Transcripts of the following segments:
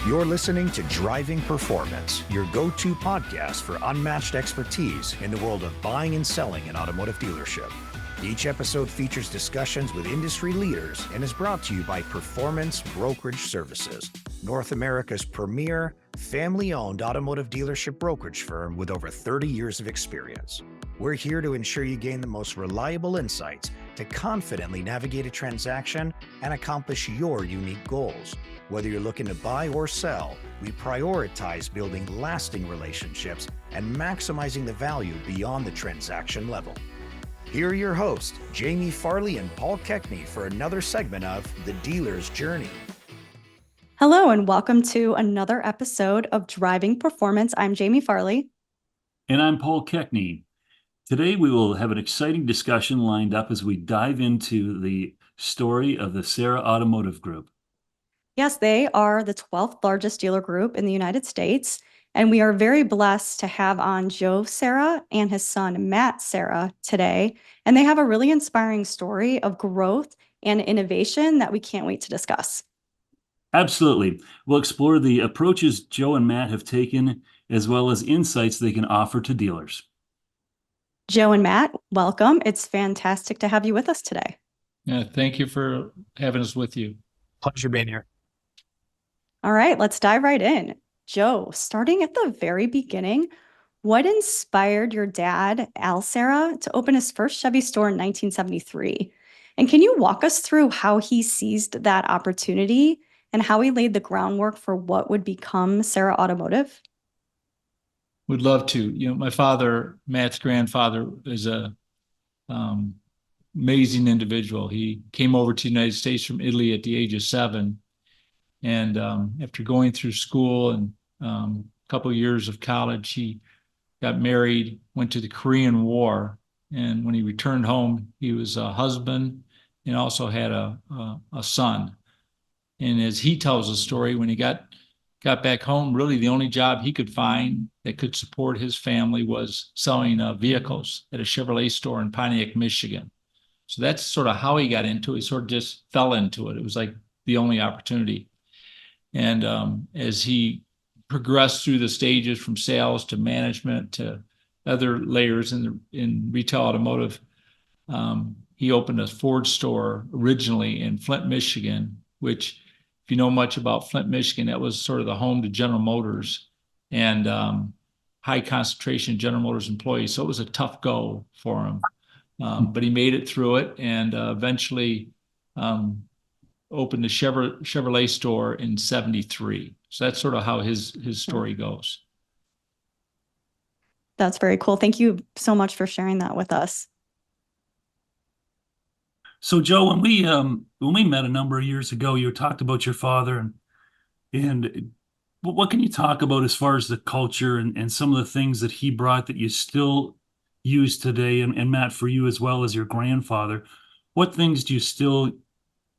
You're listening to Driving Performance, your go-to podcast for unmatched expertise in the world of buying and selling an automotive dealership. Each episode features discussions with industry leaders and is brought to you by Performance Brokerage Services, North America's premier, family-owned automotive dealership brokerage firm with over 30 years of experience. We're here to ensure you gain the most reliable insights to confidently navigate a transaction and accomplish your unique goals. Whether you're looking to buy or sell, we prioritize building lasting relationships and maximizing the value beyond the transaction level. Here are your hosts, Jamie Farley and Paul Keckney, for another segment of The Dealer's Journey. Hello, and welcome to another episode of Driving Performance. I'm Jamie Farley. And I'm Paul Keckney. Today, we will have an exciting discussion lined up as we dive into the story of the Serra Automotive Group. Yes, they are the 12th largest dealer group in the United States, and we are very blessed to have on Joe Serra and his son, Matt Serra, today. And they have a really inspiring story of growth and innovation that we can't wait to discuss. Absolutely. We'll explore the approaches Joe and Matt have taken, as well as insights they can offer to dealers. Joe and Matt, welcome. It's fantastic to have you with us today. Yeah, thank you for having us with you. Pleasure being here. All right, let's dive right in. Joe, starting at the very beginning, what inspired your dad, Al Serra, to open his first Chevy store in 1973? And can you walk us through how he seized that opportunity and how he laid the groundwork for what would become Serra Automotive? Would love to. My father, Matt's grandfather, is a amazing individual. He came over to the United States from Italy at the age of 7. And after going through school and a couple of years of college, he got married, went to the Korean War. And when he returned home, he was a husband and also had a son. And as he tells the story, when he got back home, really the only job he could find that could support his family was selling vehicles at a Chevrolet store in Pontiac, Michigan. So that's sort of how he got into it. He sort of just fell into it. It was like the only opportunity. And as he progressed through the stages from sales to management to other layers in retail automotive, he opened a Ford store originally in Flint, Michigan, which, if you know much about Flint, Michigan, that was sort of the home to General Motors and high concentration of General Motors employees. So it was a tough go for him. But he made it through it and eventually opened the Chevrolet store in 73. So that's sort of how his story goes. That's very cool. Thank you so much for sharing that with us. So, Joe, when we met a number of years ago, you talked about your father, and what can you talk about as far as the culture and some of the things that he brought that you still use today? And Matt, for you as well as your grandfather, what things do you still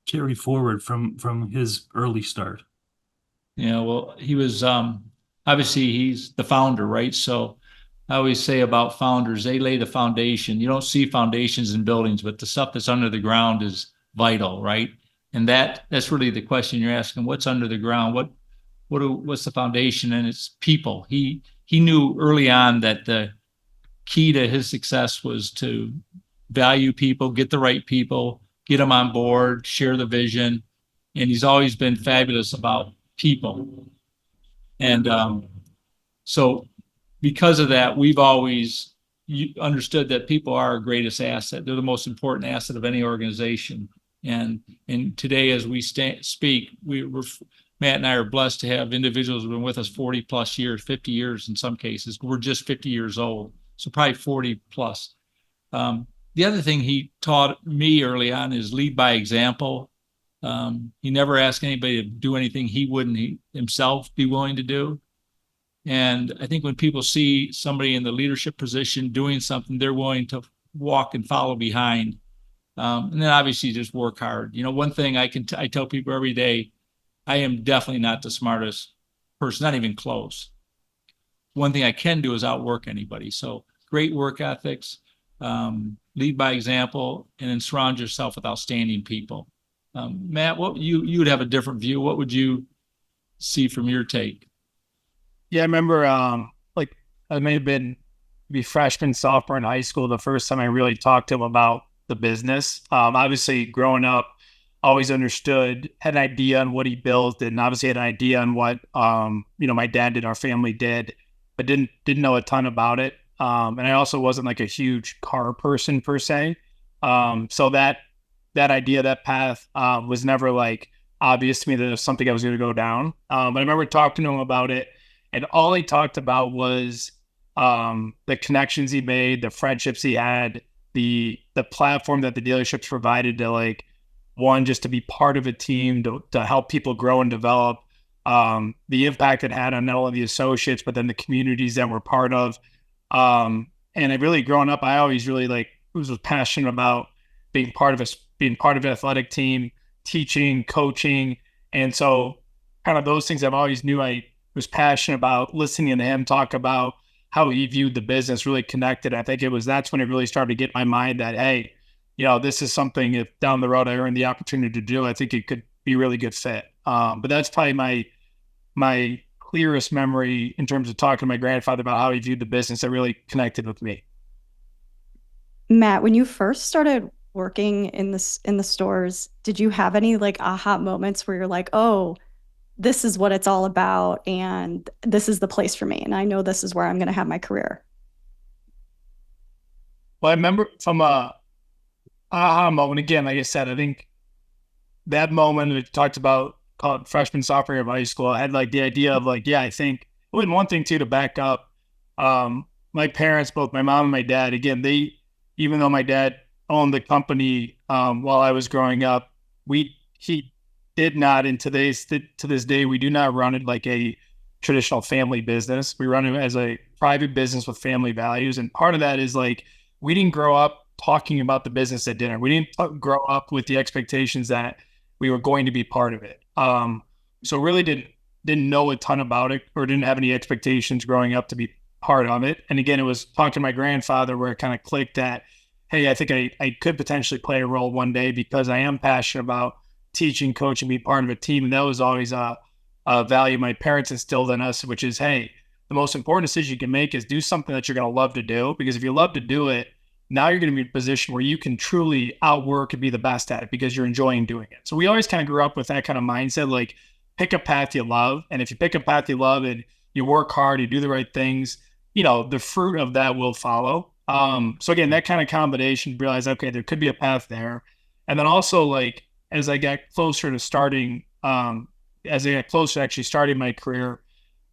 carry forward from his early start? Yeah, well, he was obviously he's the founder, right? So I always say about founders, they lay the foundation. You don't see foundations in buildings, but the stuff that's under the ground is vital, right? And that's really the question you're asking. What's under the ground? What's the foundation? And it's people. He knew early on that the key to his success was to value people, get the right people, get them on board, share the vision. And he's always been fabulous about people. And so because of that, we've always understood that people are our greatest asset. They're the most important asset of any organization. And today, as we speak, Matt and I are blessed to have individuals who've been with us 40 plus years, 50 years in some cases. We're just 50 years old, so probably 40 plus. The other thing he taught me early on is lead by example. He never asked anybody to do anything he wouldn't himself be willing to do. And I think when people see somebody in the leadership position doing something, they're willing to walk and follow behind. And then obviously just work hard. One thing I tell people every day, I am definitely not the smartest person, not even close. One thing I can do is outwork anybody. So great work ethics, lead by example, and then surround yourself with outstanding people. Matt, what you would have a different view. What would you see from your take. Yeah, I remember like I may have been maybe freshman, sophomore in high school, the first time I really talked to him about the business. Obviously growing up, always understood, had an idea on what he built, and obviously had an idea on what my dad and our family did, but didn't know a ton about it. And I also wasn't like a huge car person per se. So that idea, that path was never like obvious to me that it was something I was going to go down. But I remember talking to him about it, and all he talked about was the connections he made, the friendships he had, the platform that the dealerships provided to, like, one, just to be part of a team, to help people grow and develop, the impact it had on not only the associates, but then the communities that we're part of. And I really, growing up, I always really was passionate about being part of an athletic team, teaching, coaching. And so kind of those things I've always knew I was passionate about. Listening to him talk about how he viewed the business really connected. I think that's when it really started to get in my mind that, hey, this is something, if down the road I earned the opportunity to do, I think it could be a really good fit. But that's probably my clearest memory in terms of talking to my grandfather about how he viewed the business that really connected with me. Matt, when you first started working in the stores, did you have any like aha moments where you're like, oh, this is what it's all about, and this is the place for me, and I know this is where I'm going to have my career? Well, I remember from a aha moment, again, like I said, I think that moment we talked about, called freshman, sophomore year of high school, I had like the idea of like, yeah, I think, and one thing too, to back up, my parents, both my mom and my dad, again, even though my dad owned the company while I was growing up, he did not, and to this day, we do not run it like a traditional family business. We run it as a private business with family values. And part of that is like, we didn't grow up talking about the business at dinner. We didn't grow up with the expectations that we were going to be part of it. So really didn't know a ton about it, or didn't have any expectations growing up to be part of it. And again, it was talking to my grandfather where it kind of clicked that, hey, I think I could potentially play a role one day, because I am passionate about teaching, coaching, being part of a team. And that was always a value my parents instilled in us, which is, hey, the most important decision you can make is do something that you're going to love to do, because if you love to do it, now you're going to be in a position where you can truly outwork and be the best at it because you're enjoying doing it. So we always kind of grew up with that kind of mindset, like, pick a path you love. And if you pick a path you love and you work hard, you do the right things, the fruit of that will follow. So again, that kind of combination, realize, okay, there could be a path there. And then also, like, as I got closer to actually starting my career,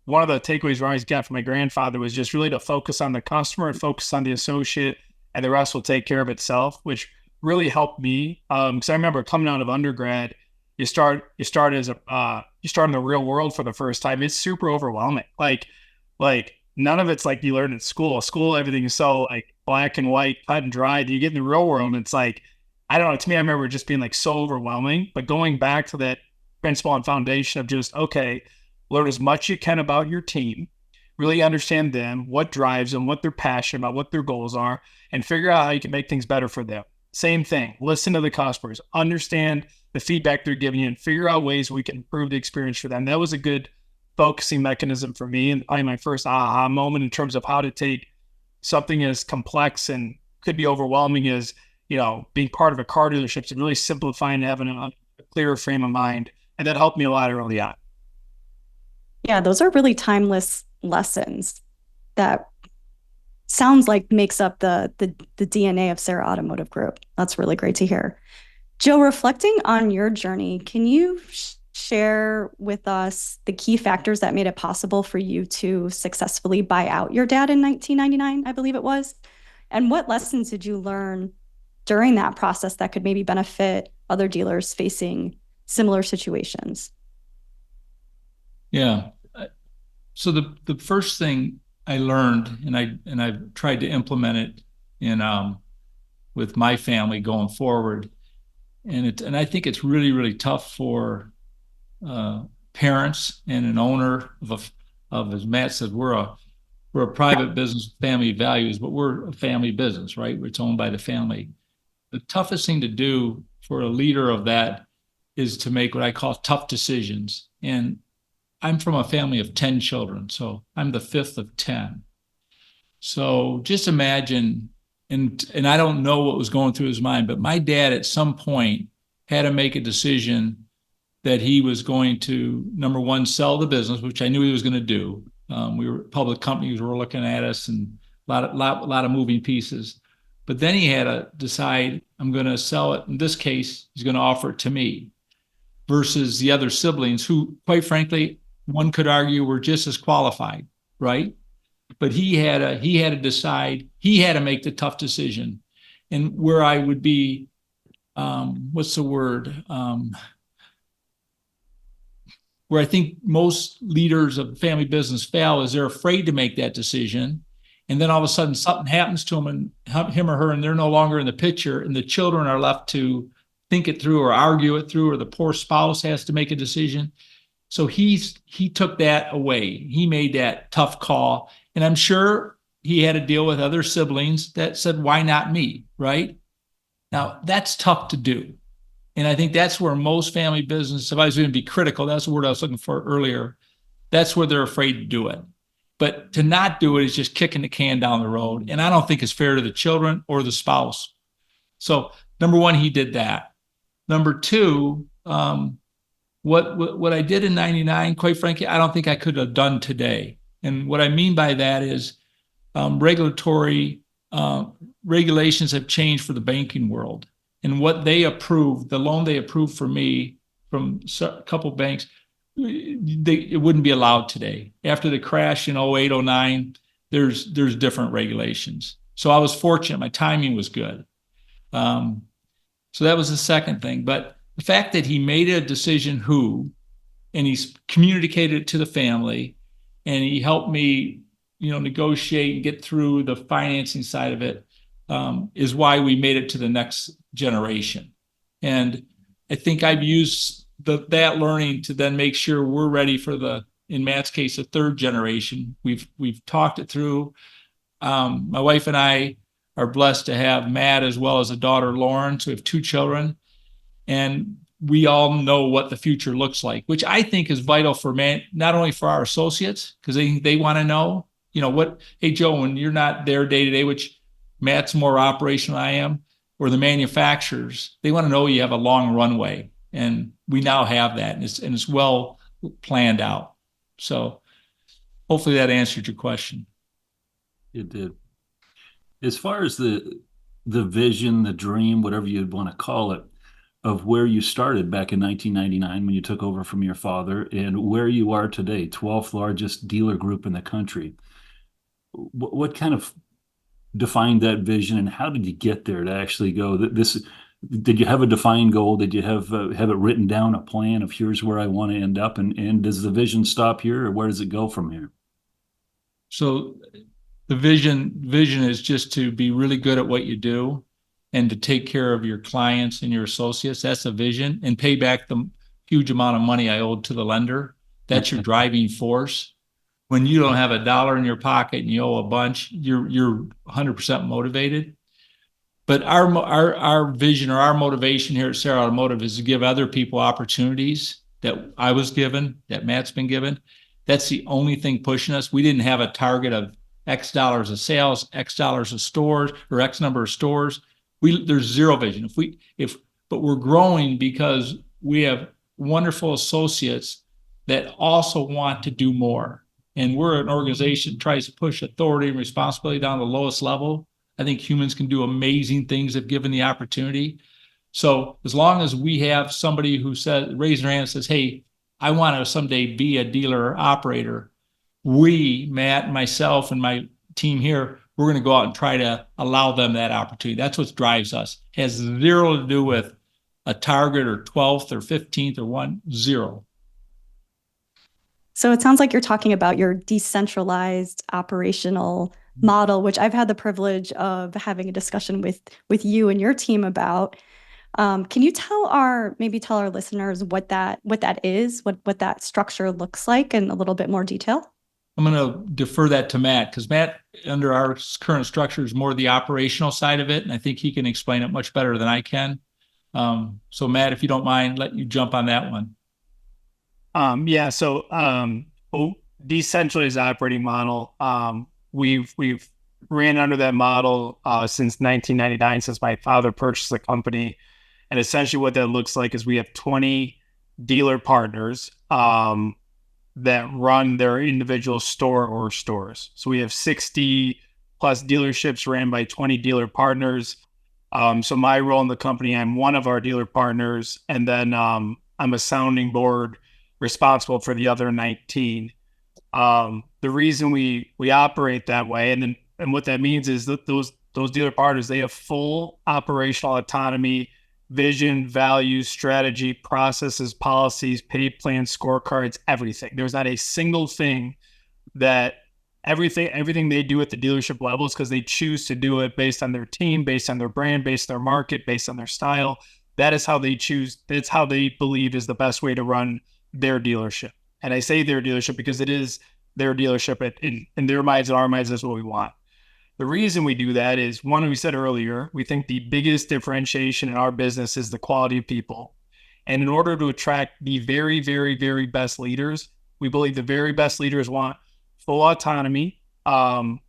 one of the takeaways I always got from my grandfather was just really to focus on the customer and focus on the associate, and the rest will take care of itself, which really helped me. Because I remember coming out of undergrad, you start in the real world for the first time. It's super overwhelming. Like none of it's like you learn at school. School, everything is so like black and white, cut and dry. You get in the real world, and it's like, I don't know. To me, I remember just being like so overwhelming. But going back to that principle and foundation of just, okay, learn as much you can about your team, really understand them, what drives them, what they're passionate about, what their goals are, and figure out how you can make things better for them. Same thing. Listen to the customers, understand the feedback they're giving you, and figure out ways we can improve the experience for them. That was a good focusing mechanism for me, and probably my first aha moment in terms of how to take something as complex and could be overwhelming as, being part of a car dealership, to really simplify and having a clearer frame of mind. And that helped me a lot early on. Yeah, those are really timeless lessons that sounds like makes up the DNA of Serra Automotive Group. That's really great to hear. Joe, reflecting on your journey, can you share with us the key factors that made it possible for you to successfully buy out your dad in 1999, I believe it was? And what lessons did you learn during that process that could maybe benefit other dealers facing similar situations? Yeah. So the first thing I learned, and I've tried to implement it in with my family going forward, and I think it's really, really tough for parents and an owner of as Matt said, we're a private business, family values, but we're a family business, right? It's owned by the family. The toughest thing to do for a leader of that is to make what I call tough decisions. And I'm from a family of 10 children, so I'm the fifth of 10. So just imagine, and I don't know what was going through his mind, but my dad at some point had to make a decision that he was going to, number one, sell the business, which I knew he was going to do. We were public companies were looking at us, and a lot of moving pieces. But then he had to decide, I'm going to sell it. In this case, he's going to offer it to me versus the other siblings who, quite frankly, one could argue were just as qualified, right? But he had to decide, he had to make the tough decision. And where I would be, what's the word? Where I think most leaders of family business fail is they're afraid to make that decision. And then all of a sudden something happens to him or her, and they're no longer in the picture, and the children are left to think it through or argue it through, or the poor spouse has to make a decision. So he took that away. He made that tough call. And I'm sure he had to deal with other siblings that said, why not me, right? Now, that's tough to do. And I think that's where most family business, if I was going to be critical, that's the word I was looking for earlier, that's where they're afraid to do it. But to not do it is just kicking the can down the road. And I don't think it's fair to the children or the spouse. So number one, he did that. Number two, what I did in 99, quite frankly, I don't think I could have done today. And what I mean by that is regulatory regulations have changed for the banking world. And what they approved, the loan they approved for me from a couple of banks, it wouldn't be allowed today. After the crash in 08, 09, there's different regulations. So I was fortunate. My timing was good. So that was the second thing. But the fact that he made a decision and he's communicated it to the family, and he helped me, negotiate and get through the financing side of it, is why we made it to the next generation. And I think I've used that learning to then make sure we're ready for in Matt's case, the third generation. We've talked it through. My wife and I are blessed to have Matt as well as a daughter, Lauren. So we have 2 children. And we all know what the future looks like, which I think is vital for not only for our associates, because they want to know, hey, Joe, when you're not there day to day, which Matt's more operational than I am, or the manufacturers, they want to know you have a long runway. And we now have that, and it's well planned out. So hopefully that answered your question. It did. As far as the vision, the dream, whatever you'd want to call it, of where you started back in 1999 when you took over from your father, and where you are today, 12th largest dealer group in the country. What kind of defined that vision, and how did you get there to actually go? Did you have a defined goal? Did you have it written down, a plan of here's where I want to end up? And does the vision stop here, or where does it go from here? So the vision is just to be really good at what you do, and to take care of your clients and your associates. That's a vision, and pay back the huge amount of money I owed to the lender. That's your driving force. When you don't have $1 in your pocket and you owe a bunch, you're 100% motivated. But our vision or our motivation here at Serra Automotive is to give other people opportunities that I was given, that Matt's been given. That's the only thing pushing us. We didn't have a target of X dollars of sales, X dollars of stores, or X number of stores. There's zero vision. But we're growing because we have wonderful associates that also want to do more. And we're an organization that tries to push authority and responsibility down to the lowest level. I think humans can do amazing things if given the opportunity. So as long as we have somebody who raises their hand and says, hey, I want to someday be a dealer or operator, Matt, myself, and my team here, we're going to go out and try to allow them that opportunity. That's what drives us. It has zero to do with a target or 12th or 15th or 0. So it sounds like you're talking about your decentralized operational model, which I've had the privilege of having a discussion with you and your team about. Can you tell our listeners what that is, what that structure looks like in a little bit more detail? I'm going to defer that to Matt, because Matt, under our current structure, is more the operational side of it, and I think he can explain it much better than I can. So Matt, if you don't mind, let you jump on that one. Yeah. So, decentralized operating model. We've ran under that model since 1999, since my father purchased the company. And essentially, what that looks like is we have 20 dealer partners that run their individual store or stores. So we have 60 plus dealerships ran by 20 dealer partners. So my role in the company, I'm one of our dealer partners, and then I'm a sounding board responsible for the other 19. The reason we operate that way, and what that means is that those dealer partners, they have full operational autonomy, vision, values, strategy, processes, policies, pay plans, scorecards, everything. There's not a single thing that everything they do at the dealership level is because they choose to do it based on their team, based on their brand, based on their market, based on their style. That is how they choose. That's how they believe is the best way to run their dealership. And I say their dealership because it is their dealership. In their minds and our minds, that's what we want. The reason we do that is, one, we said earlier, we think the biggest differentiation in our business is the quality of people. And in order to attract the very, very, very best leaders, we believe the very best leaders want full autonomy. And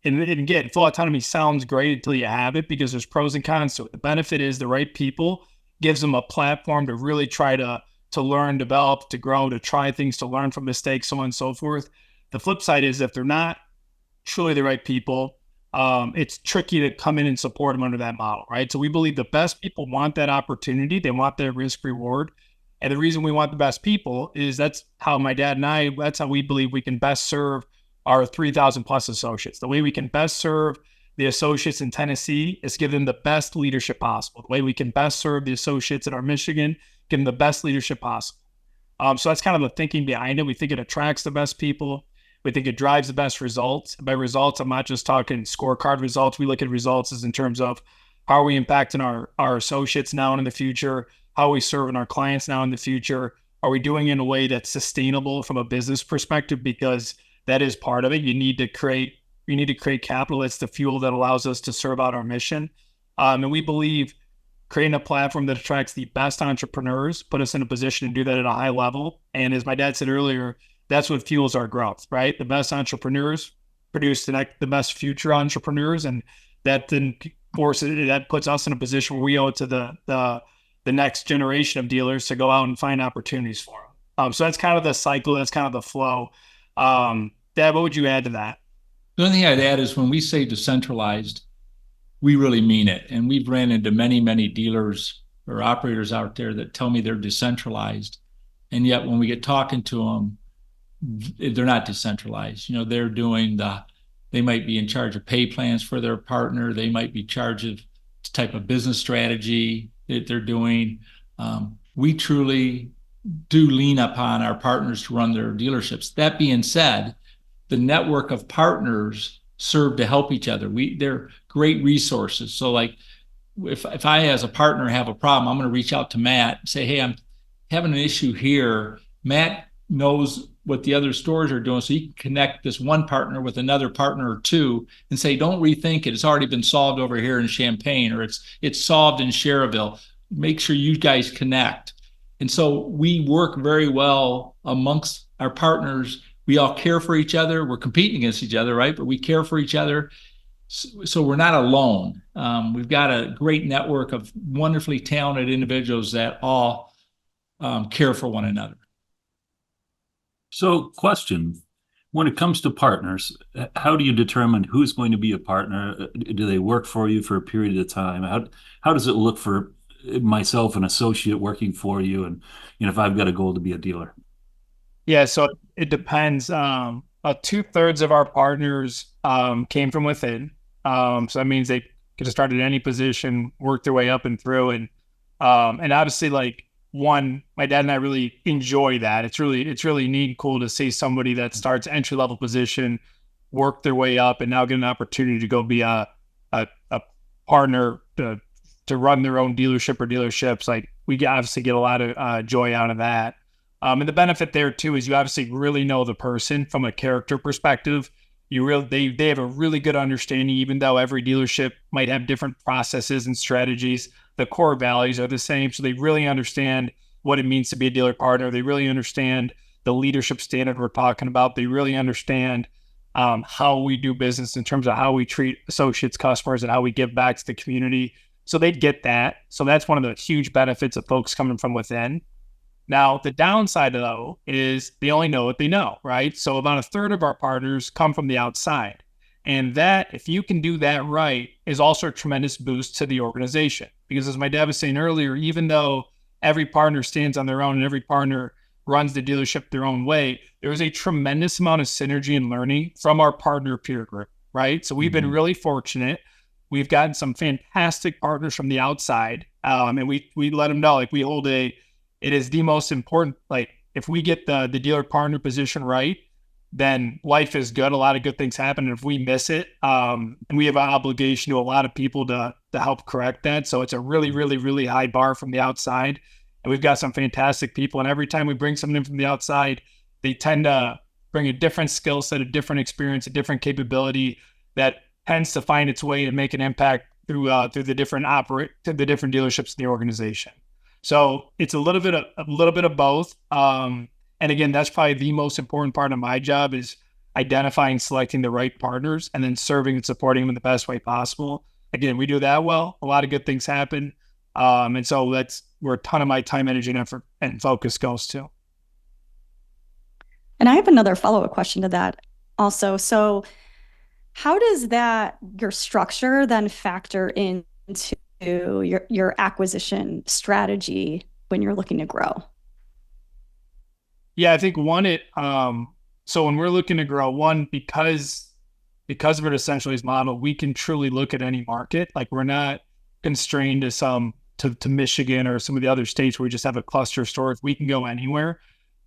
again, full autonomy sounds great until you have it, because there's pros and cons to it. The benefit is the right people gives them a platform to really try to learn, develop, to grow, to try things, to learn from mistakes, so on and so forth. The flip side is if they're not truly the right people, it's tricky to come in and support them under that model, right? So we believe the best people want that opportunity. They want that risk reward. And the reason we want the best people is that's how my dad and I, that's how we believe we can best serve our 3,000 plus associates. The way we can best serve the associates in Tennessee is give them the best leadership possible. The way we can best serve the associates in our Michigan, give them the best leadership possible. So that's kind of the thinking behind it. We think it attracts the best people. We think it drives the best results. By results, I'm not just talking scorecard results. We look at results as in terms of how are we impacting our associates now and in the future? How are we serving our clients now in the future? Are we doing it in a way that's sustainable from a business perspective? Because that is part of it. You need to create capital. It's the fuel that allows us to serve out our mission. And we believe creating a platform that attracts the best entrepreneurs, put us in a position to do that at a high level. And as my dad said earlier, that's what fuels our growth, right? The best entrepreneurs produce the best future entrepreneurs. And that then puts us in a position where we owe it to the next generation of dealers to go out and find opportunities for them. So that's kind of the cycle. That's kind of the flow. Dad, what would you add to that? The only thing I'd add is when we say decentralized, we really mean it. And we've ran into many, many dealers or operators out there that tell me they're decentralized. And yet when we get talking to them, they're not decentralized. They're doing they might be in charge of pay plans for their partner. They might be in charge of the type of business strategy that they're doing. We truly do lean upon our partners to run their dealerships. That being said, the network of partners serve to help each other. They're great resources. So like if I as a partner have a problem, I'm going to reach out to Matt and say, hey, I'm having an issue here. Matt knows what the other stores are doing, so he can connect this one partner with another partner or two and say, don't rethink it. It's already been solved over here in Champaign, or it's solved in Cherville. Make sure you guys connect. And so we work very well amongst our partners. We all care for each other. We're competing against each other, right? But we care for each other. So we're not alone. We've got a great network of wonderfully talented individuals that all care for one another. So question, when it comes to partners, how do you determine who's going to be a partner? Do they work for you for a period of time? How does it look for myself, an associate working for you, and if I've got a goal to be a dealer? Yeah, so it depends. 2/3 of our partners came from within. So that means they could have started at any position, worked their way up and through, and obviously, like, one, my dad and I really enjoy that. It's really neat and cool to see somebody that starts entry-level position, work their way up, and now get an opportunity to go be a partner to run their own dealership or dealerships. Like, we obviously get a lot of joy out of that. And the benefit there too is you obviously really know the person from a character perspective. They have a really good understanding, even though every dealership might have different processes and strategies. The core values are the same. So they really understand what it means to be a dealer partner. They really understand the leadership standard we're talking about. They really understand how we do business in terms of how we treat associates, customers, and how we give back to the community. So they'd get that. So that's one of the huge benefits of folks coming from within. Now, the downside, though, is they only know what they know, right? So about a third of our partners come from the outside. And that, if you can do that right, is also a tremendous boost to the organization. Because as my dad was saying earlier, even though every partner stands on their own and every partner runs the dealership their own way, there is a tremendous amount of synergy and learning from our partner peer group, right? So we've been really fortunate. We've gotten some fantastic partners from the outside. And we let them know, like, we hold it is the most important, like, if we get the dealer partner position right, then life is good. A lot of good things happen. And if we miss it, and we have an obligation to a lot of people to help correct that. So it's a really, really, really high bar from the outside. And we've got some fantastic people. And every time we bring someone in from the outside, they tend to bring a different skill set, a different experience, a different capability that tends to find its way and make an impact through the different dealerships in the organization. So it's a little bit of both. And again, that's probably the most important part of my job, is identifying, selecting the right partners, and then serving and supporting them in the best way possible. Again, we do that well. A lot of good things happen. And so that's where a ton of my time, energy, and effort and focus goes to. And I have another follow-up question to that also. So how does your structure then factor into your acquisition strategy when you're looking to grow? Yeah, I think so when we're looking to grow, because of our decentralized model, we can truly look at any market. Like, we're not constrained to Michigan or some of the other states where we just have a cluster of stores. We can go anywhere.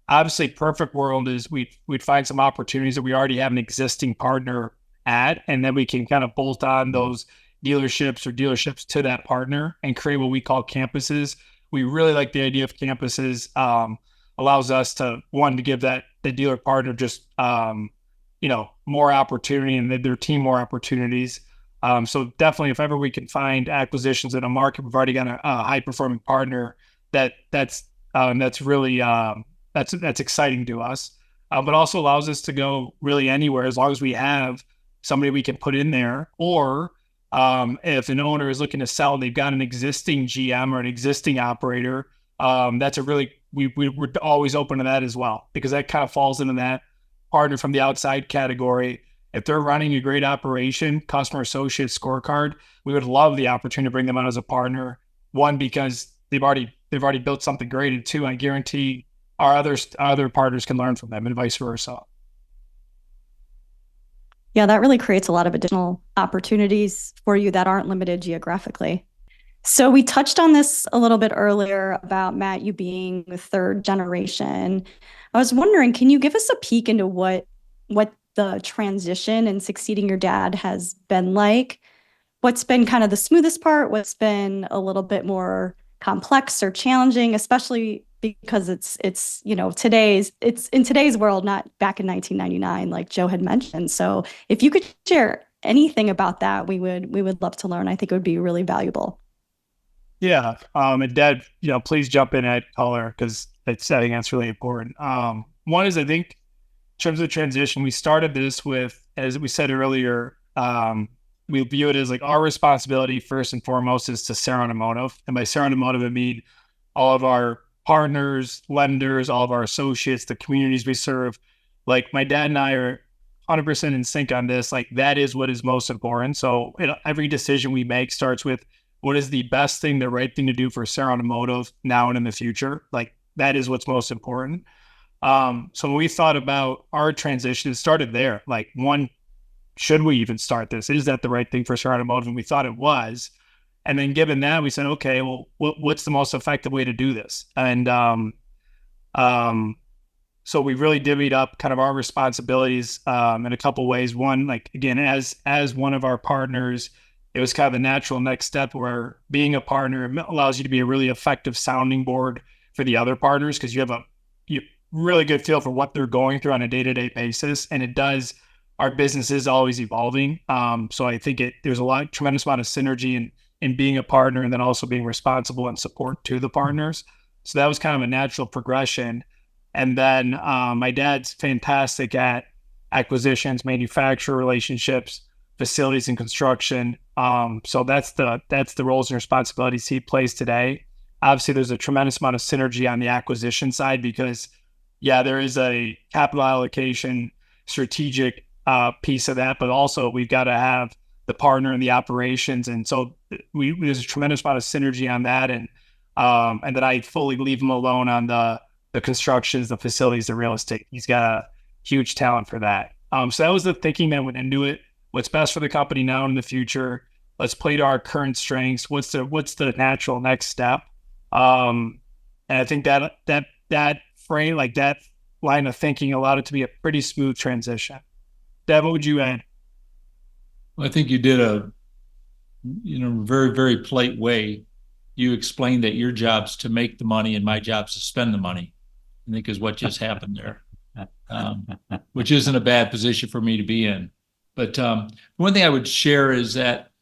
Obviously, perfect world is we'd find some opportunities that we already have an existing partner at, and then we can kind of bolt on those dealerships to that partner and create what we call campuses. We really like the idea of campuses. Allows us to give the dealer partner just more opportunity, and their team more opportunities. So definitely, if ever we can find acquisitions in a market, we've already got a high performing partner that's really that's exciting to us. But also allows us to go really anywhere as long as we have somebody we can put in there, or if an owner is looking to sell, they've got an existing GM or an existing operator. We're always open to that as well, because that kind of falls into that partner from the outside category. If they're running a great operation, customer associate scorecard, we would love the opportunity to bring them on as a partner. One, because they've already built something great, and two, I guarantee our other partners can learn from them, and vice versa. Yeah, that really creates a lot of additional opportunities for you that aren't limited geographically. So we touched on this a little bit earlier about, Matt, you being the third generation. I was wondering, can you give us a peek into what the transition and succeeding your dad has been like? What's been kind of the smoothest part? What's been a little bit more complex or challenging, especially because it's in today's world, not back in 1999, like Joe had mentioned. So if you could share anything about that, we would love to learn. I think it would be really valuable. Yeah. And Dad, please jump in at color, because I think that's really important. One is, I think, in terms of the transition, we started this with, as we said earlier, we view it as like our responsibility first and foremost is to Serra Automotive. And by Serra Automotive, I mean all of our partners, lenders, all of our associates, the communities we serve. Like, my dad and I are 100% in sync on this. Like, that is what is most important. So every decision we make starts with, what is the best thing, the right thing to do for Serra Automotive now and in the future? Like, that is what's most important. So when we thought about our transition, it started there. Like, one, should we even start this? Is that the right thing for Serra Automotive? And we thought it was. And then given that, we said, okay, well, what's the most effective way to do this? And so we really divvied up kind of our responsibilities in a couple ways. One, like, again, as one of our partners, it was kind of a natural next step, where being a partner allows you to be a really effective sounding board for the other partners, because you have a really good feel for what they're going through on a day-to-day basis. And it does, our business is always evolving. So I think there's tremendous amount of synergy in being a partner, and then also being responsible and support to the partners. So that was kind of a natural progression. And then my dad's fantastic at acquisitions, manufacturer relationships, facilities and construction. So that's the roles and responsibilities he plays today. Obviously, there's a tremendous amount of synergy on the acquisition side because, yeah, there is a capital allocation strategic piece of that, but also we've got to have the partner in the operations, and so there's a tremendous amount of synergy on that, and then I fully leave him alone on the constructions, the facilities, the real estate. He's got a huge talent for that. So that was the thinking that went into it. What's best for the company now and in the future? Let's play to our current strengths. What's the natural next step? And I think that frame, like that line of thinking, allowed it to be a pretty smooth transition. Deb, what would you add? I think you did a very, very polite way. You explained that your job's to make the money and my job's to spend the money, I think is what just happened there, which isn't a bad position for me to be in. But one thing I would share is that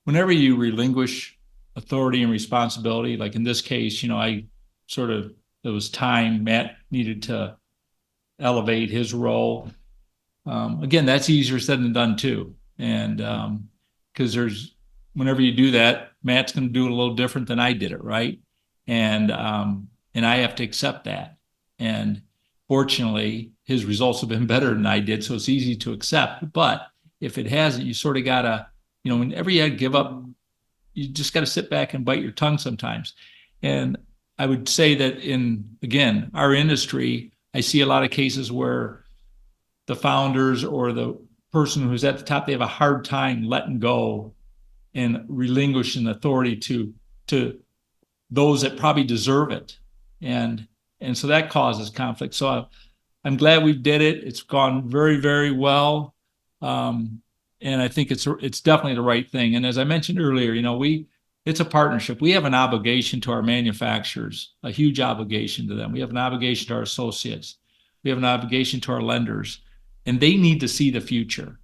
whenever you relinquish authority and responsibility, like in this case, there was time Matt needed to elevate his role. Again, that's easier said than done too. And because whenever you do that, Matt's going to do it a little different than I did it, right? And I have to accept that. And fortunately, his results have been better than I did, so it's easy to accept. But if it hasn't, you sort of got to, whenever you give up, you just got to sit back and bite your tongue sometimes. And I would say that again, our industry, I see a lot of cases where the founders or the person who's at the top, they have a hard time letting go and relinquishing authority to those that probably deserve it. And so that causes conflict. So I'm glad we did it. It's gone very, very well. And I think it's definitely the right thing. And as I mentioned earlier, it's a partnership. We have an obligation to our manufacturers, a huge obligation to them. We have an obligation to our associates. We have an obligation to our lenders, and they need to see the future.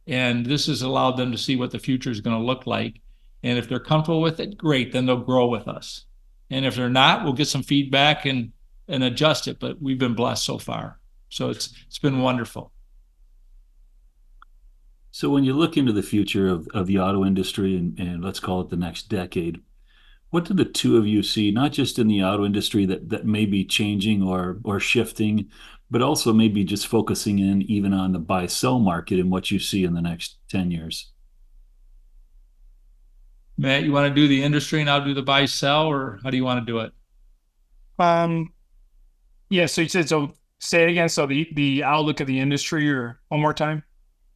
And this has allowed them to see what the future is going to look like. And if they're comfortable with it, great, then they'll grow with us. And if they're not, we'll get some feedback and adjust it. But we've been blessed so far. So it's been wonderful. So when you look into the future of the auto industry and let's call it the next decade, what do the two of you see, not just in the auto industry that may be changing or shifting, but also maybe just focusing in even on the buy-sell market and what you see in the next 10 years? Matt, you want to do the industry and I'll do the buy-sell, or how do you want to do it? Yeah, so you said, so say it again. So the outlook of the industry, or one more time?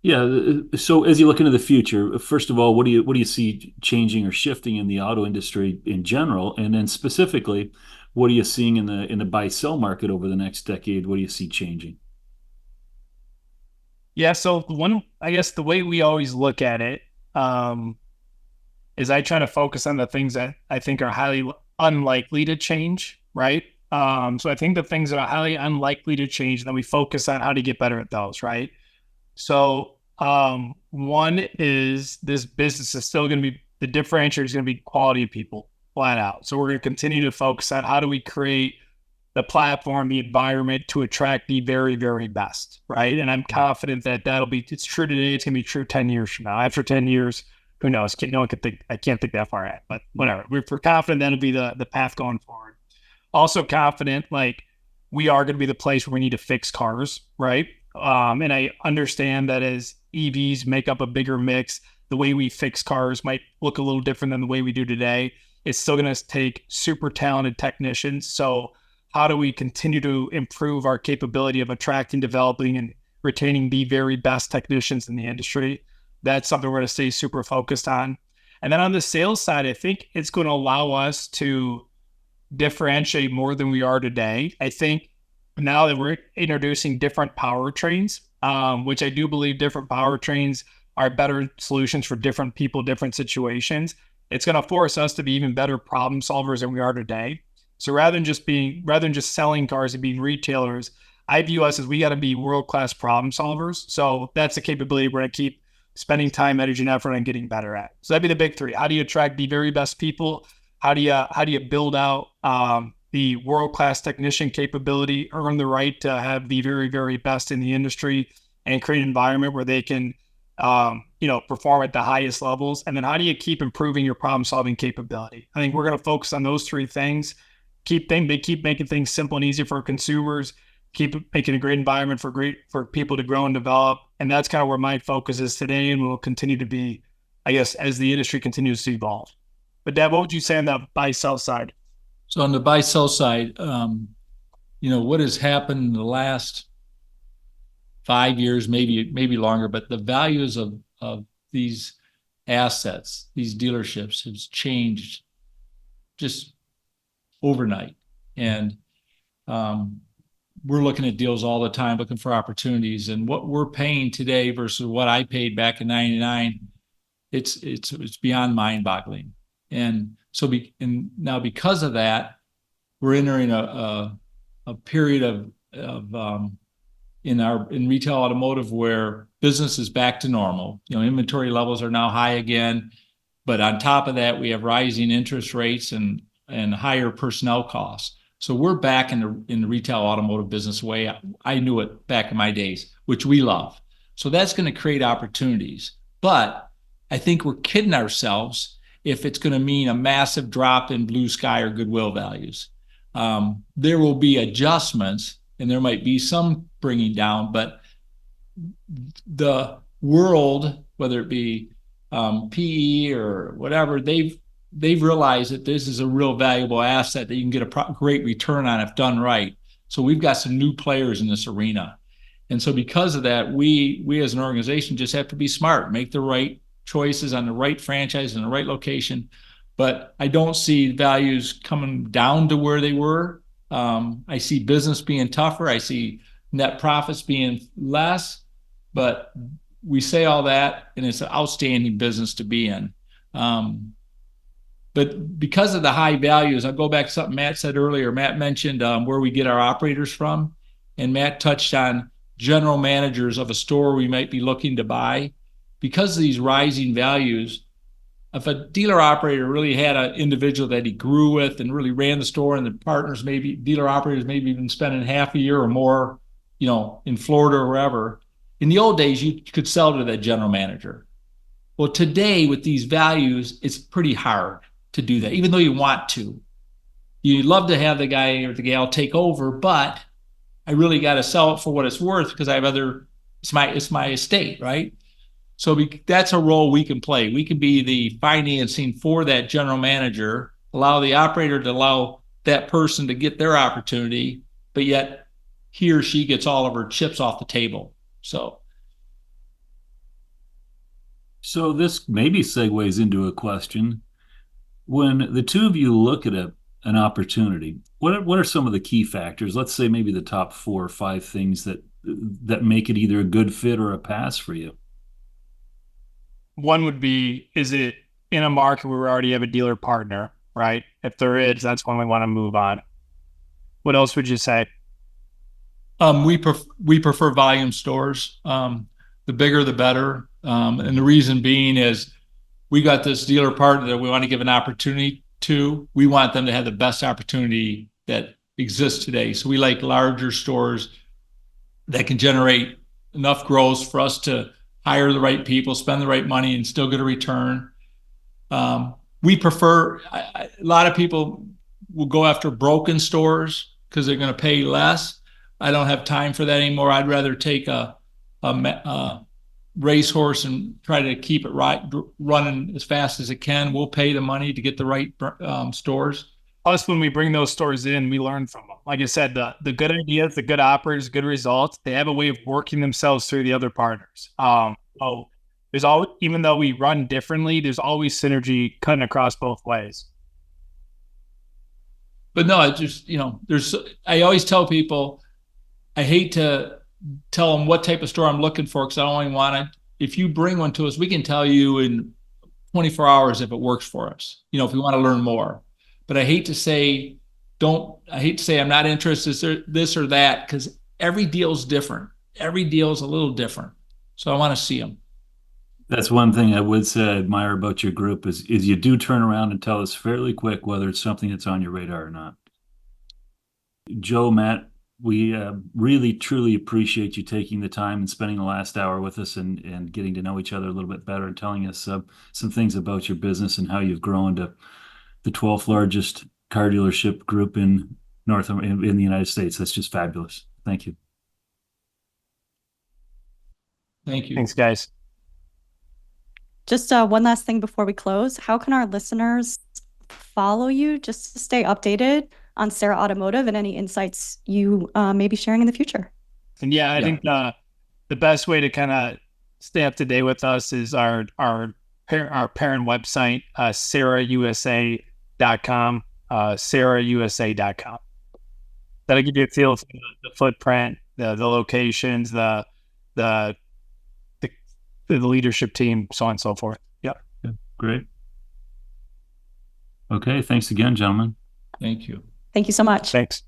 Yeah. So as you look into the future, first of all, what do you see changing or shifting in the auto industry in general, and then specifically, what are you seeing in the buy-sell market over the next decade? What do you see changing? Yeah. So I guess the way we always look at it is I try to focus on the things that I think are highly unlikely to change, right? So I think the things that are highly unlikely to change, then we focus on how to get better at those, right? So one is this business is still going to be, the differentiator is going to be quality of people, flat out. So we're going to continue to focus on how do we create the platform, the environment to attract the very, very best, right? And I'm confident that it's true today, it's going to be true 10 years from now. After 10 years, who knows? No one could think, I can't think that far ahead, but whatever. We're confident that'll be the path going forward. Also confident, like, we are going to be the place where we need to fix cars, right? And I understand that as EVs make up a bigger mix, the way we fix cars might look a little different than the way we do today. It's still going to take super talented technicians. So how do we continue to improve our capability of attracting, developing, and retaining the very best technicians in the industry? That's something we're going to stay super focused on. And then on the sales side, I think it's going to allow us to differentiate more than we are today. I think now that we're introducing different powertrains, which I do believe different powertrains are better solutions for different people, different situations, it's going to force us to be even better problem solvers than we are today. So rather than just selling cars and being retailers, I view us as we got to be world-class problem solvers. So that's a capability we're going to keep spending time, energy, and effort on getting better at. So that'd be the big three. How do you attract the very best people? How do you build out the world-class technician capability, earn the right to have the very, very best in the industry, and create an environment where they can, perform at the highest levels? And then how do you keep improving your problem-solving capability? I think we're going to focus on those three things. They keep making things simple and easy for consumers, keep making a great environment for people to grow and develop. And that's kind of where my focus is today, and will continue to be, I guess, as the industry continues to evolve. But Dad, what would you say on the buy-sell side? So on the buy-sell side, what has happened in the last 5 years, maybe longer, but the values of these assets, these dealerships, has changed just overnight. And we're looking at deals all the time, looking for opportunities. And what we're paying today versus what I paid back in '99, it's beyond mind-boggling. And so, now because of that, we're entering a period of in retail automotive where business is back to normal. Inventory levels are now high again, but on top of that, we have rising interest rates and higher personnel costs. So we're back in the retail automotive business way I knew it back in my days, which we love. So that's going to create opportunities. But I think we're kidding ourselves if it's going to mean a massive drop in blue sky or goodwill values. There will be adjustments, and there might be some bringing down, but the world, whether it be PE or whatever, they've realized that this is a real valuable asset that you can get a great return on if done right. So we've got some new players in this arena. And so because of that, we as an organization just have to be smart, make the right choices on the right franchise in the right location. But I don't see values coming down to where they were. I see business being tougher. I see net profits being less, but we say all that, and it's an outstanding business to be in. But because of the high values, I'll go back to something Matt said earlier. Matt mentioned where we get our operators from, and Matt touched on general managers of a store we might be looking to buy. Because of these rising values, if a dealer operator really had an individual that he grew with and really ran the store, and the partners, maybe dealer operators, maybe even spending half a year or more, in Florida or wherever, in the old days, you could sell to that general manager. Well, today with these values, it's pretty hard to do that, even though you want to. You'd love to have the guy or the gal take over, but I really got to sell it for what it's worth because I have it's my estate, right? So that's a role we can play. We can be the financing for that general manager, allow the operator to allow that person to get their opportunity, but yet he or she gets all of her chips off the table. So this maybe segues into a question. When the two of you look at an opportunity, what are some of the key factors? Let's say maybe the top 4 or 5 things that make it either a good fit or a pass for you. One would be, is it in a market where we already have a dealer partner, right? If there is, that's when we want to move on. What else would you say? We prefer volume stores. The bigger, the better. And the reason being is we got this dealer partner that we want to give an opportunity to. We want them to have the best opportunity that exists today. So we like larger stores that can generate enough growth for us to hire the right people, spend the right money, and still get a return. We prefer, a lot of people will go after broken stores because they're going to pay less. I don't have time for that anymore. I'd rather take a racehorse and try to keep it running as fast as it can. We'll pay the money to get the right stores. Plus, when we bring those stores in, we learn from them. Like I said, the good ideas, the good operators, good results, they have a way of working themselves through the other partners. There's always, even though we run differently, there's always synergy cutting across both ways. But no, it just, I always tell people, I hate to tell them what type of store I'm looking for because I only want it. If you bring one to us, we can tell you in 24 hours if it works for us, if we want to learn more. But I hate to say I'm not interested in this or that because every deal is different. Every deal is a little different. So I want to see them. That's one thing I would say I admire about your group is you do turn around and tell us fairly quick whether it's something that's on your radar or not. Joe, Matt, we really, truly appreciate you taking the time and spending the last hour with us and getting to know each other a little bit better and telling us some things about your business and how you've grown to the 12th largest car dealership group in the United States. That's just fabulous. Thank you. Thank you. Thanks, guys. Just one last thing before we close. How can our listeners follow you just to stay updated on Serra Automotive and any insights you may be sharing in the future? And I think the best way to kind of stay up to date with us is our parent website, serrausa.com, serrausa.com. That'll give you a feel for the footprint, the locations, the leadership team, so on and so forth. Yep. Yeah, great. Okay. Thanks again, gentlemen. Thank you. Thank you so much. Thanks.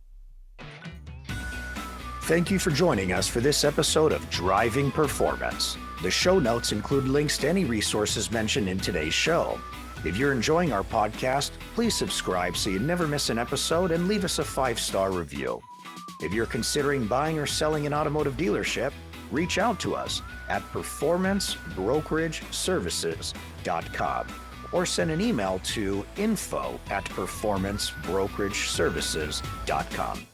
Thank you for joining us for this episode of Driving Performance. The show notes include links to any resources mentioned in today's show. If you're enjoying our podcast, please subscribe so you never miss an episode and leave us a 5-star review. If you're considering buying or selling an automotive dealership, reach out to us at performancebrokerageservices.com or send an email to info@performancebrokerage services.com.